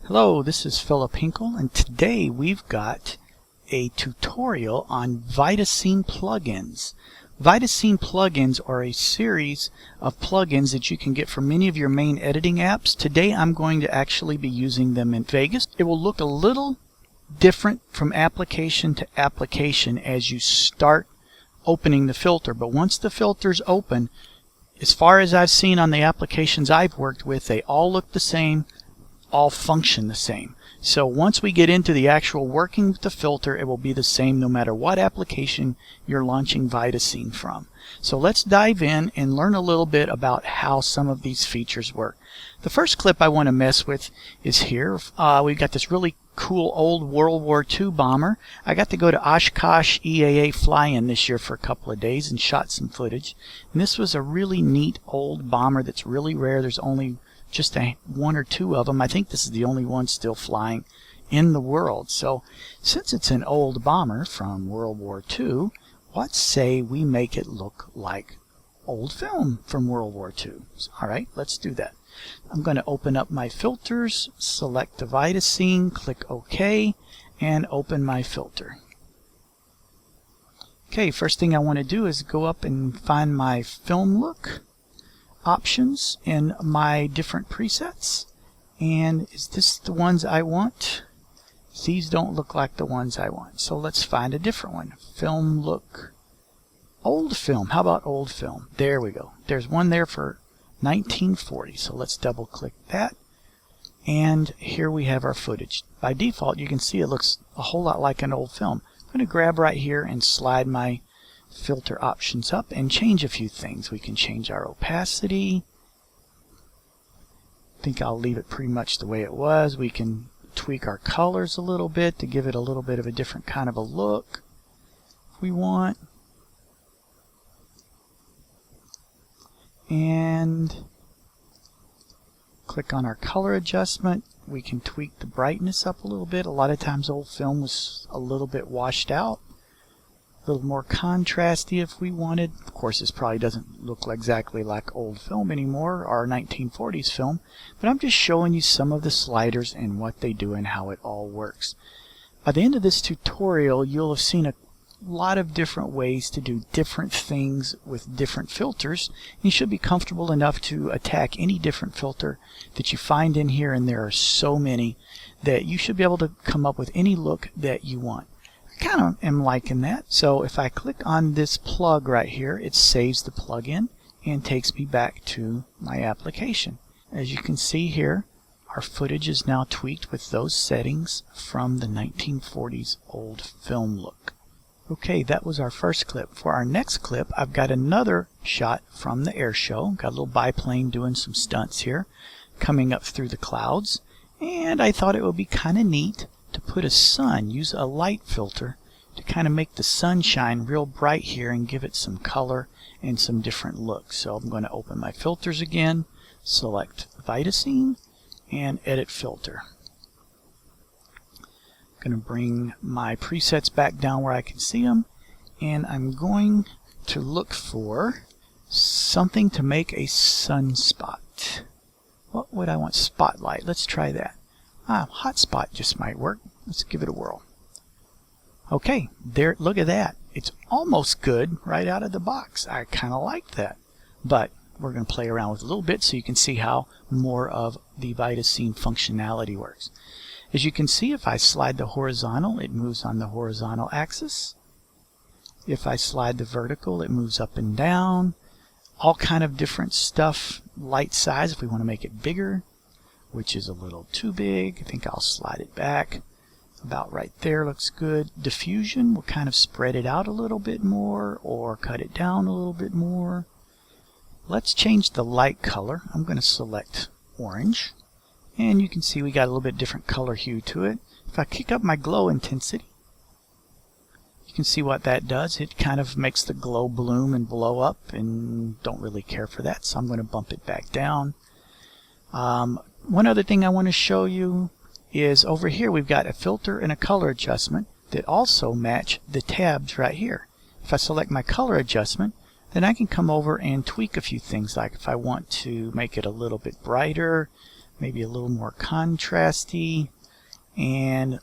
Hello, this is Philip Hinkle, and today we've got a tutorial on VitaScene plugins. VitaScene plugins are a series of plugins that you can get from many of your main editing apps. Today I'm going to actually be using them in Vegas. It will look a little different from application to application as you start opening the filter, but once the filter's open, as far as I've seen on the applications I've worked with, they all look the same, all function the same. So once we get into the actual working with the filter, it will be the same no matter what application you're launching VitaScene from. So let's dive in and learn a little bit about how some of these features work. The first clip I want to mess with is here. We've got this really cool old World War II bomber. I got to go to Oshkosh EAA fly-in this year for a couple of days and shot some footage. And this was a really neat old bomber that's really rare. There's only just one or two of them. I think this is the only one still flying in the world. So since it's an old bomber from World War II, let's say we make it look like old film from World War II. Alright, let's do that. I'm going to open up my filters, select the VitaScene, click OK, and open my filter. Okay, first thing I want to do is go up and find my film look options in my different presets. And is this the ones I want? These don't look like the ones I want. So let's find a different one. Film look. Old film. How about old film? There we go. There's one there for 1940. So let's double click that. And here we have our footage. By default, you can see it looks a whole lot like an old film. I'm going to grab right here and slide my filter options up and change a few things. We can change our opacity. I think I'll leave it pretty much the way it was. We can tweak our colors a little bit to give it a little bit of a different kind of a look if we want. And click on our color adjustment. We can tweak the brightness up a little bit. A lot of times old film was a little bit washed out. A little more contrasty if we wanted. Of course, this probably doesn't look exactly like old film anymore, or 1940s film, but I'm just showing you some of the sliders and what they do and how it all works. By the end of this tutorial, you'll have seen a lot of different ways to do different things with different filters. You should be comfortable enough to attack any different filter that you find in here, and there are so many that you should be able to come up with any look that you want. Kind of am liking that. So if I click on this plug right here, it saves the plugin and takes me back to my application. As you can see here, our footage is now tweaked with those settings from the 1940s old film look. Okay, that was our first clip. For our next clip, I've got another shot from the air show. Got a little biplane doing some stunts here, coming up through the clouds. And I thought it would be kind of neat to put a sun, use a light filter to kind of make the sun shine real bright here and give it some color and some different looks. So I'm going to open my filters again, select VitaScene, and edit filter. I'm going to bring my presets back down where I can see them, and I'm going to look for something to make a sunspot. What would I want? Spotlight. Let's try that. Hotspot just might work. Let's give it a whirl. Okay, there, look at that. It's almost good right out of the box. I kind of like that. But we're going to play around with it a little bit so you can see how more of the VitaScene functionality works. As you can see, if I slide the horizontal, it moves on the horizontal axis. If I slide the vertical, it moves up and down. All kind of different stuff. Light size if we want to make it bigger, which is a little too big. I think I'll slide it back. About right there looks good. Diffusion, we'll kind of spread it out a little bit more or cut it down a little bit more. Let's change the light color. I'm going to select orange. And you can see we got a little bit different color hue to it. If I kick up my glow intensity, you can see what that does. It kind of makes the glow bloom and blow up, and don't really care for that, so I'm going to bump it back down. One other thing I want to show you is over here we've got a filter and a color adjustment that also match the tabs right here. If I select my color adjustment, then I can come over and tweak a few things, like if I want to make it a little bit brighter, maybe a little more contrasty, and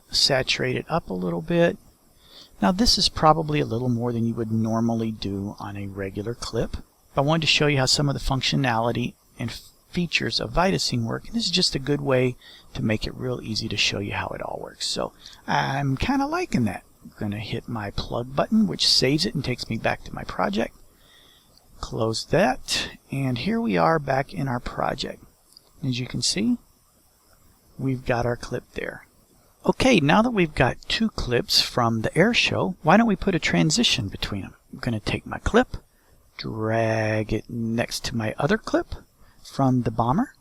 saturate it up a little bit. Now this is probably a little more than you would normally do on a regular clip. I wanted to show you how some of the functionality and features of VitaScene work, and this is just a good way to make it real easy to show you how it all works. So I'm kind of liking that. I'm going to hit my plug button, which saves it and takes me back to my project. Close that, and here we are back in our project. As you can see, we've got our clip there. Okay, now that we've got two clips from the air show, why don't we put a transition between them? I'm going to take my clip, drag it next to my other clip from the bomber.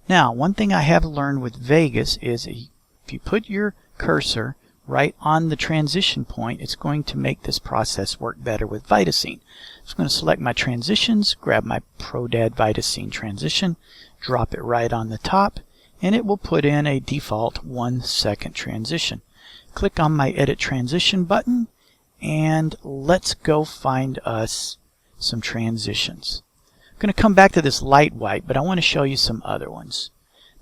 Now, one thing I have learned with Vegas is if you put your cursor right on the transition point, it's going to make this process work better with VitaScene. So I'm going to select my transitions, grab my proDAD VitaScene transition, drop it right on the top, and it will put in a default 1 second transition. Click on my Edit Transition button, and let's go find us some transitions. I'm going to come back to this light white, but I want to show you some other ones.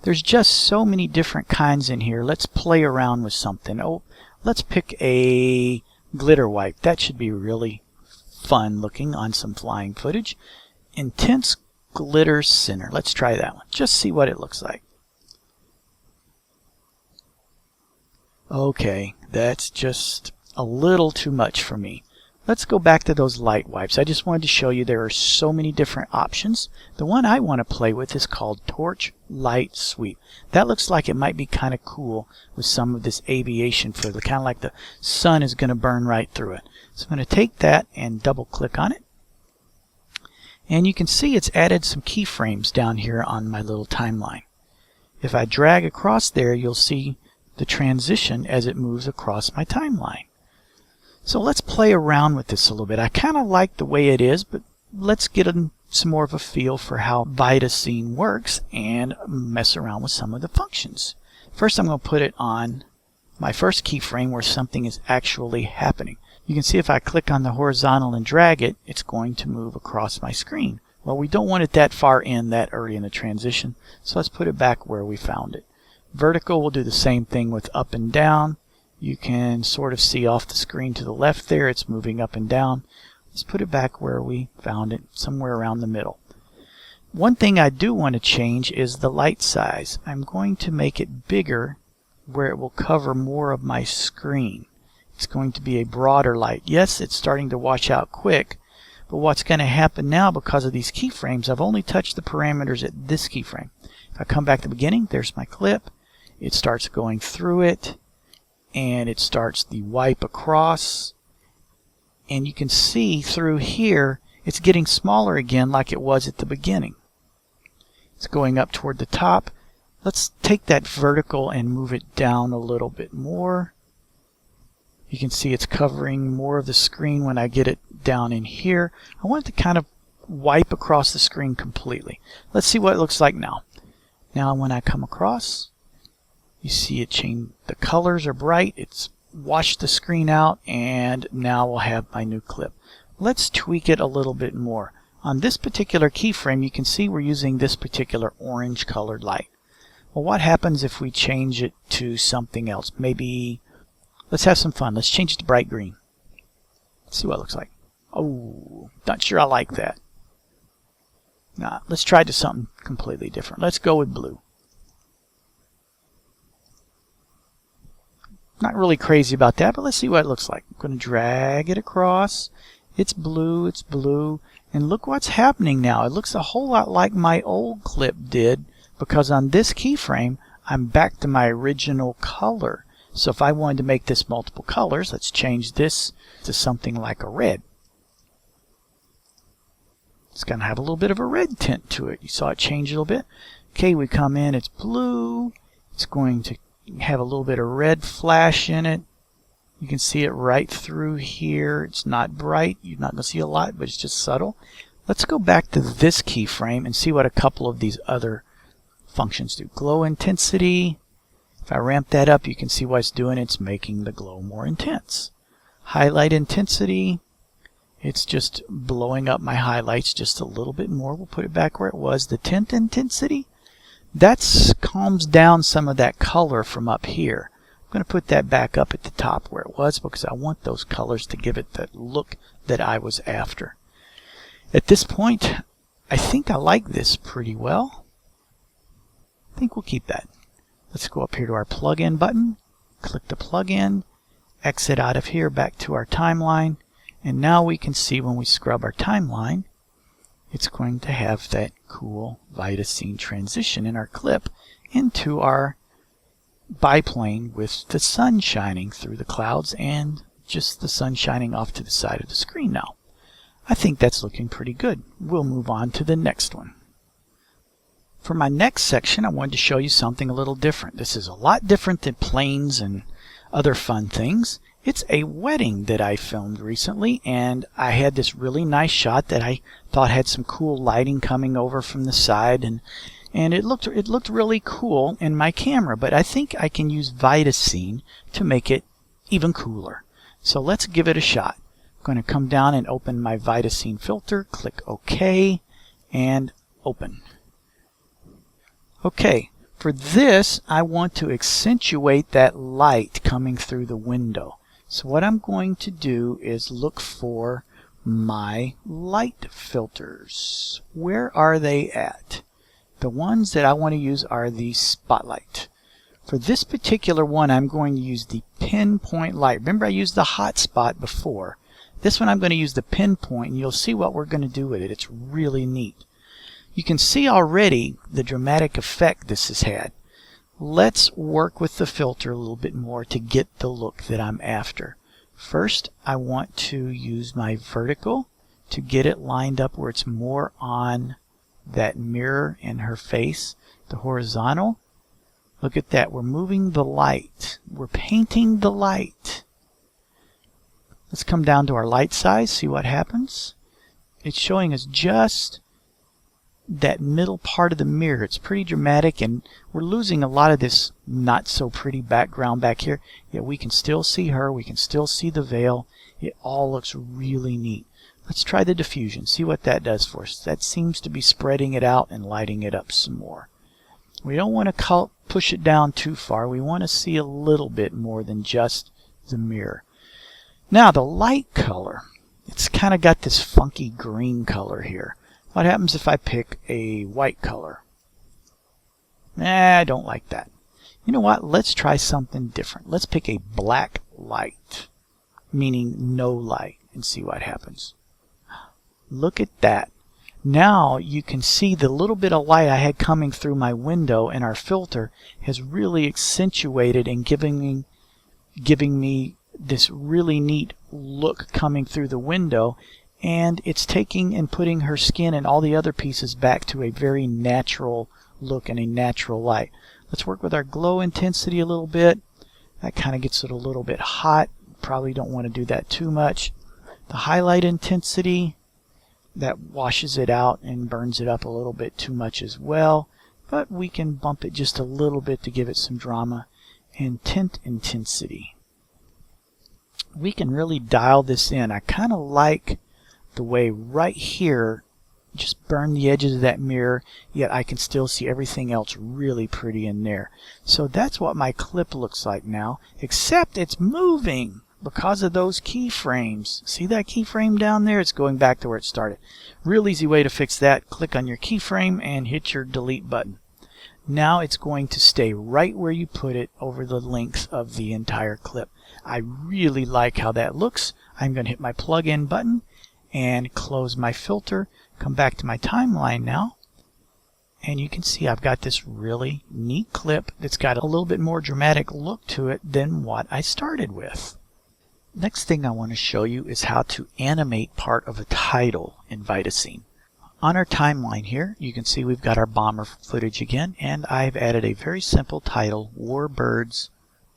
There's just so many different kinds in here. Let's play around with something. Oh, let's pick a glitter white. That should be really fun looking on some flying footage. Intense glitter center. Let's try that one. Just see what it looks like. Okay, that's just a little too much for me. Let's go back to those light wipes. I just wanted to show you there are so many different options. The one I want to play with is called Torch Light Sweep. That looks like it might be kind of cool with some of this aviation fluid, kind of like the sun is going to burn right through it. So I'm going to take that and double click on it. And you can see it's added some keyframes down here on my little timeline. If I drag across there, you'll see the transition as it moves across my timeline. So let's play around with this a little bit. I kind of like the way it is, but let's get some more of a feel for how VitaScene works and mess around with some of the functions. First, I'm going to put it on my first keyframe where something is actually happening. You can see if I click on the horizontal and drag it, it's going to move across my screen. Well, we don't want it that far in, that early in the transition, so let's put it back where we found it. Vertical will do the same thing with up and down. You can sort of see off the screen to the left there, it's moving up and down. Let's put it back where we found it, somewhere around the middle. One thing I do want to change is the light size. I'm going to make it bigger where it will cover more of my screen. It's going to be a broader light. Yes, it's starting to wash out quick, but what's going to happen now because of these keyframes, I've only touched the parameters at this keyframe. If I come back to the beginning, there's my clip. It starts going through it, and it starts the wipe across, and you can see through here it's getting smaller again like it was at the beginning. It's going up toward the top. Let's take that vertical and move it down a little bit more. You can see it's covering more of the screen when I get it down in here. I want it to kind of wipe across the screen completely. Let's see what it looks like now. Now when I come across, you see it change. The colors are bright. It's washed the screen out, and now we'll have my new clip. Let's tweak it a little bit more. On this particular keyframe, you can see we're using this particular orange colored light. Well, what happens if we change it to something else? Maybe, let's have some fun. Let's change it to bright green. Let's see what it looks like. Oh, not sure I like that. Nah, let's try to something completely different. Let's go with blue. Not really crazy about that, but let's see what it looks like. I'm going to drag it across. It's blue, and look what's happening now. It looks a whole lot like my old clip did, because on this keyframe, I'm back to my original color. So if I wanted to make this multiple colors, let's change this to something like a red. It's going to have a little bit of a red tint to it. You saw it change a little bit. Okay, we come in, it's blue. It's going to have a little bit of red flash in it. You can see it right through here. It's not bright. You're not going to see a lot, but it's just subtle. Let's go back to this keyframe and see what a couple of these other functions do. Glow intensity. If I ramp that up, you can see what it's doing. It's making the glow more intense. Highlight intensity. It's just blowing up my highlights just a little bit more. We'll put it back where it was. The tint intensity. That calms down some of that color from up here. I'm going to put that back up at the top where it was because I want those colors to give it the look that I was after. At this point, I think I like this pretty well. I think we'll keep that. Let's go up here to our plug-in button, click the plug-in, exit out of here back to our timeline, and now we can see when we scrub our timeline, it's going to have that cool VitaScene transition in our clip into our biplane with the sun shining through the clouds and just the sun shining off to the side of the screen now. I think that's looking pretty good. We'll move on to the next one. For my next section, I wanted to show you something a little different. This is a lot different than planes and other fun things. It's a wedding that I filmed recently, and I had this really nice shot that I thought had some cool lighting coming over from the side, and it looked really cool in my camera, but I think I can use VitaScene to make it even cooler. So let's give it a shot. I'm going to come down and open my VitaScene filter, click OK, and open. Okay, for this I want to accentuate that light coming through the window. So what I'm going to do is look for my light filters. Where are they at? The ones that I want to use are the spotlight. For this particular one, I'm going to use the pinpoint light. Remember, I used the hotspot before. This one I'm going to use the pinpoint, and you'll see what we're going to do with it. It's really neat. You can see already the dramatic effect this has had. Let's work with the filter a little bit more to get the look that I'm after. First, I want to use my vertical to get it lined up where it's more on that mirror in her face. The horizontal, look at that. We're moving the light. We're painting the light. Let's come down to our light size, see what happens. It's showing us just that middle part of the mirror. It's pretty dramatic, and we're losing a lot of this not so pretty background back here, yet we can still see her, we can still see the veil. It all looks really neat. Let's try the diffusion, see what that does for us. That seems to be spreading it out and lighting it up some more. We don't want to push it down too far. We want to see a little bit more than just the mirror. Now the light color, it's kind of got this funky green color here. What happens if I pick a white color? I don't like that. You know what? Let's try something different. Let's pick a black light, meaning no light, and see what happens. Look at that. Now you can see the little bit of light I had coming through my window, and our filter has really accentuated and giving me this really neat look coming through the window. And it's taking and putting her skin and all the other pieces back to a very natural look and a natural light. Let's work with our glow intensity a little bit. That kind of gets it a little bit hot. Probably don't want to do that too much. The highlight intensity, that washes it out and burns it up a little bit too much as well. But we can bump it just a little bit to give it some drama. And tint intensity. We can really dial this in. I kind of like the way right here, just burn the edges of that mirror, yet I can still see everything else really pretty in there. So that's what my clip looks like now, except it's moving because of those keyframes. See that keyframe down there? It's going back to where it started. Real easy way to fix that. Click on your keyframe and hit your delete button. Now it's going to stay right where you put it over the length of the entire clip. I really like how that looks. I'm going to hit my plug-in button and close my filter, come back to my timeline now, and you can see I've got this really neat clip that's got a little bit more dramatic look to it than what I started with. Next thing I want to show you is how to animate part of a title in VitaScene. On our timeline here, you can see we've got our bomber footage again, and I've added a very simple title, Warbirds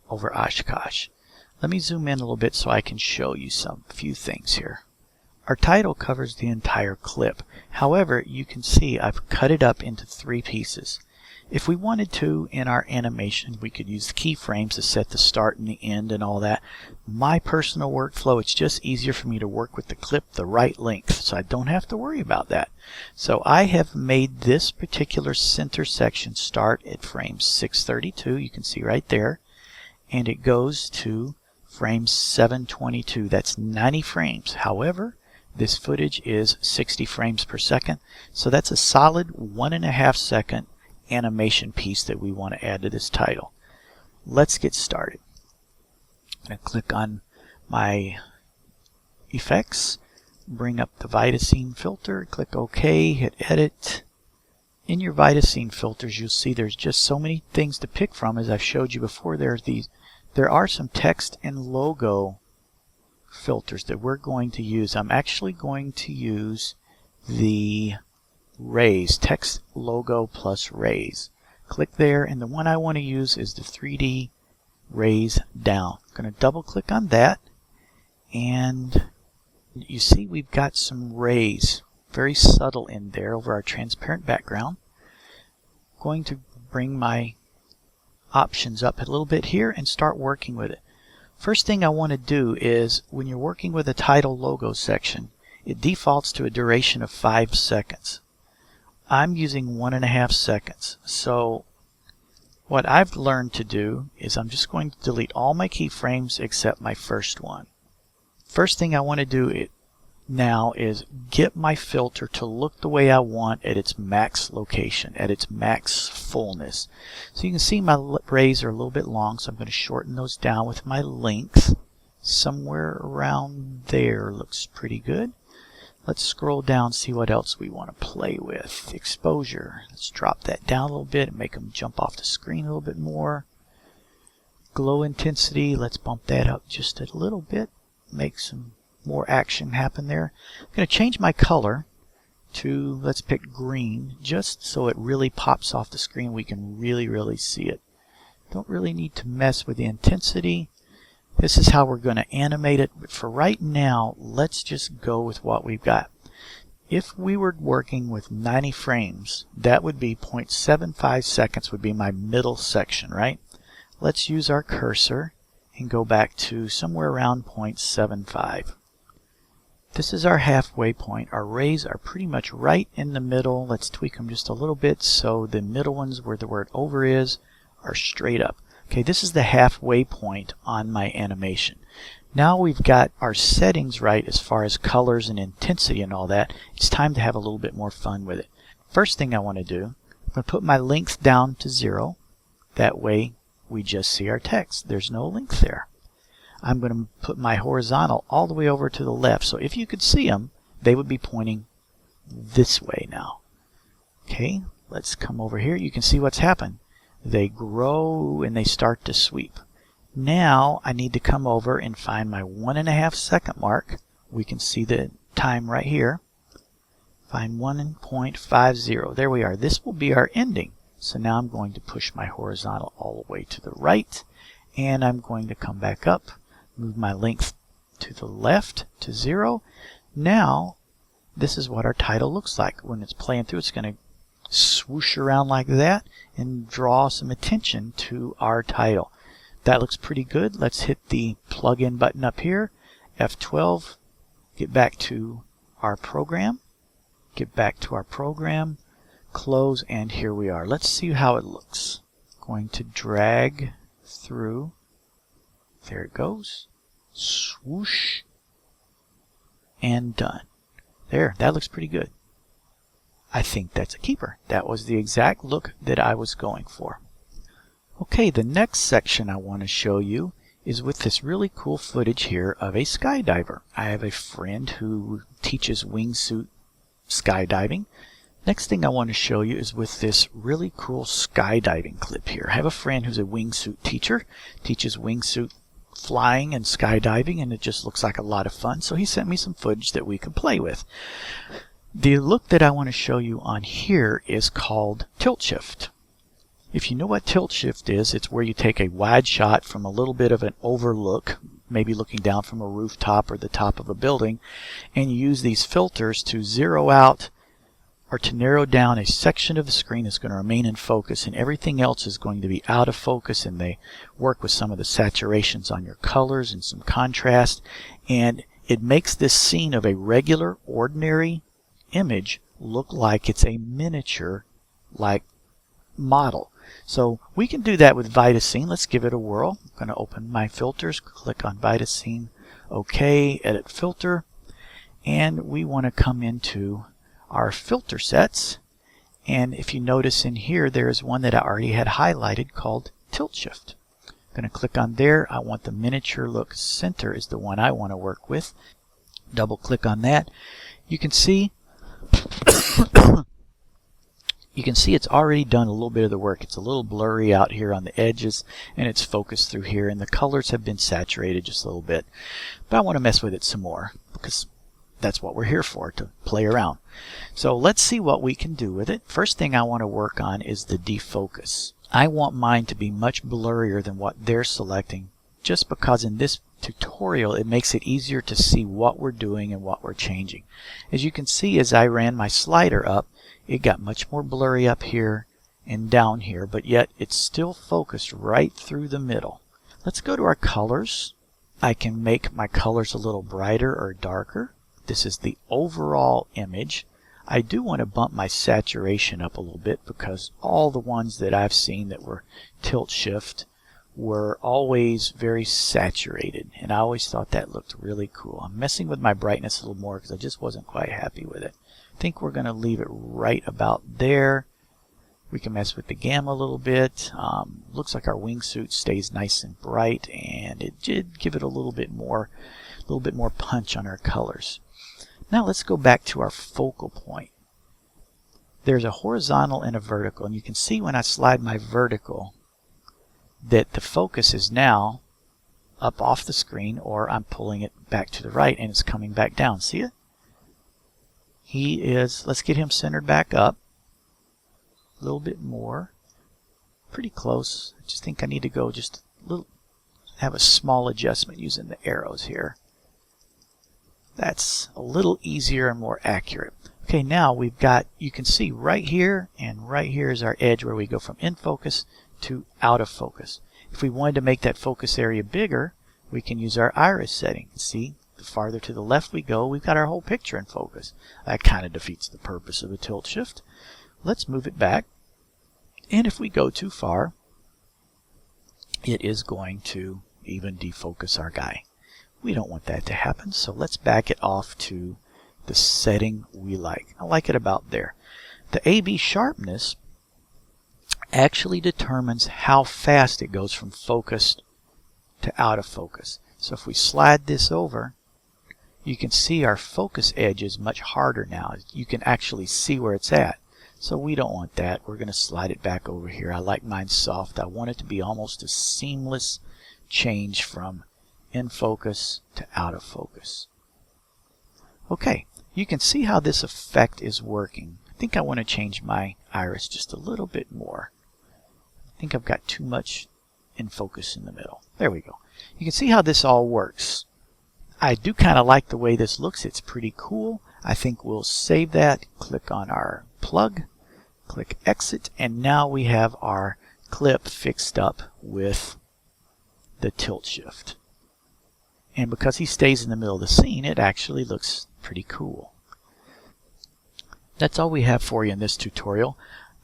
over Oshkosh. Let me zoom in a little bit so I can show you a few things here. Our title covers the entire clip. However, you can see I've cut it up into 3 pieces. If we wanted to, in our animation, we could use the keyframes to set the start and the end and all that. My personal workflow, it's just easier for me to work with the clip the right length, so I don't have to worry about that. So I have made this particular center section start at frame 632, you can see right there, and it goes to frame 722. That's 90 frames. However, this footage is 60 frames per second, so that's a solid 1.5 second animation piece that we want to add to this title. Let's get started. I'm going to click on my effects, bring up the VitaScene filter, click OK, hit edit. In your VitaScene filters, you'll see there's just so many things to pick from. As I've showed you before, there are some text and logo filters that we're going to use. I'm actually going to use the raise, text logo plus raise. Click there, and the one I want to use is the 3D raise down. I'm going to double click on that, and you see we've got some raise, very subtle in there over our transparent background. I'm going to bring my options up a little bit here and start working with it. First thing I want to do is, when you're working with a title logo section, it defaults to a duration of 5 seconds. I'm using 1.5 seconds. So what I've learned to do is I'm just going to delete all my keyframes except my first one. First thing I want to do now is get my filter to look the way I want at its max location, at its max fullness. So you can see my rays are a little bit long, so I'm going to shorten those down with my length. Somewhere around there looks pretty good. Let's scroll down, see what else we want to play with. Exposure. Let's drop that down a little bit and make them jump off the screen a little bit more. Glow intensity, let's bump that up just a little bit. Make some more action happen there. I'm going to change my color to, let's pick green, just so it really pops off the screen. We can really see it. Don't really need to mess with the intensity. This is how we're going to animate it, but for right now, let's just go with what we've got. If we were working with 90 frames, that would be 0.75 seconds would be my middle section, right? Let's use our cursor and go back to somewhere around 0.75. This is our halfway point. Our rays are pretty much right in the middle. Let's tweak them just a little bit so the middle ones where the word over is are straight up. Okay, this is the halfway point on my animation. Now we've got our settings right as far as colors and intensity and all that. It's time to have a little bit more fun with it. First thing I want to do, I'm going to put my length down to 0. That way we just see our text. There's no length there. I'm going to put my horizontal all the way over to the left. So if you could see them, they would be pointing this way now. Okay, let's come over here. You can see what's happened. They grow and they start to sweep. Now I need to come over and find my 1.5 second mark. We can see the time right here. Find 1.50. There we are. This will be our ending. So now I'm going to push my horizontal all the way to the right, and I'm going to come back up, move my length to the left to 0. Now this is what our title looks like. When it's playing through, it's going to swoosh around like that and draw some attention to our title. That looks pretty good. Let's hit the plug-in button up here, F12, get back to our program, close, and here we are. Let's see how it looks. Going to drag through. There it goes. Swoosh. And done. There, that looks pretty good. I think that's a keeper. That was the exact look that I was going for. Okay, the next section I want to show you is with this really cool footage here of a skydiver. I have a friend who teaches wingsuit skydiving. Next thing I want to show you is with this really cool skydiving clip here. I have a friend who's a wingsuit teacher, teaches wingsuit flying and skydiving, and it just looks like a lot of fun. So he sent me some footage that we could play with. The look that I want to show you on here is called tilt shift. If you know what tilt shift is, it's where you take a wide shot from a little bit of an overlook, maybe looking down from a rooftop or the top of a building, and you use these filters to zero out are to narrow down a section of the screen that's going to remain in focus, and everything else is going to be out of focus, and they work with some of the saturations on your colors and some contrast, and it makes this scene of a regular, ordinary image look like it's a miniature like model. So we can do that with VitaScene. Let's give it a whirl. I'm going to open my filters, click on VitaScene, OK, edit filter, and we want to come into our filter sets, and if you notice in here there's one that I already had highlighted called Tilt Shift. I'm going to click on there. I want the miniature look center is the one I want to work with. Double click on that. You can see it's already done a little bit of the work. It's a little blurry out here on the edges, and it's focused through here, and the colors have been saturated just a little bit. But I want to mess with it some more because that's what we're here for, to play around. So let's see what we can do with it. First thing I want to work on is the defocus. I want mine to be much blurrier than what they're selecting, just because in this tutorial it makes it easier to see what we're doing and what we're changing. As you can see, as I ran my slider up, it got much more blurry up here and down here, but yet it's still focused right through the middle. Let's go to our colors. I can make my colors a little brighter or darker. This is the overall image. I do want to bump my saturation up a little bit because all the ones that I've seen that were tilt shift were always very saturated, and I always thought that looked really cool. I'm messing with my brightness a little more because I just wasn't quite happy with it. I think we're going to leave it right about there. We can mess with the gamma a little bit. Looks like our wingsuit stays nice and bright, and it did give it a little bit more punch on our colors. Now let's go back to our focal point. There's a horizontal and a vertical, and you can see when I slide my vertical that the focus is now up off the screen, or I'm pulling it back to the right and it's coming back down. See it? He is, let's get him centered back up a little bit more. Pretty close. I just think I need to go just a little, have a small adjustment using the arrows here. That's a little easier and more accurate. Okay, now we've got, you can see right here and right here is our edge where we go from in focus to out of focus. If we wanted to make that focus area bigger, we can use our iris setting. See, the farther to the left we go, we've got our whole picture in focus. That kind of defeats the purpose of a tilt shift. Let's move it back, and if we go too far, it is going to even defocus our guy. We don't want that to happen, so let's back it off to the setting we like. I like it about there. The AB sharpness actually determines how fast it goes from focused to out of focus. So if we slide this over, you can see our focus edge is much harder now. You can actually see where it's at. So we don't want that. We're going to slide it back over here. I like mine soft. I want it to be almost a seamless change from in focus to out of focus. Okay, you can see how this effect is working. I think I want to change my iris just a little bit more. I think I've got too much in focus in the middle. There we go. You can see how this all works. I do kind of like the way this looks. It's pretty cool. I think we'll save that, click on our plug, click exit, and now we have our clip fixed up with the tilt shift. And because he stays in the middle of the scene, it actually looks pretty cool. That's all we have for you in this tutorial.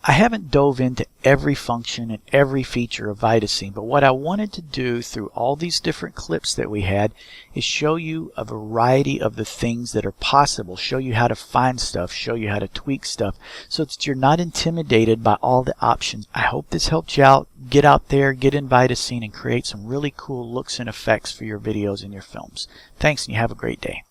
I haven't dove into every function and every feature of VitaScene, but what I wanted to do through all these different clips that we had is show you a variety of the things that are possible, show you how to find stuff, show you how to tweak stuff, so that you're not intimidated by all the options. I hope this helped you out. Get out there, get in VitaScene, and create some really cool looks and effects for your videos and your films. Thanks, and you have a great day.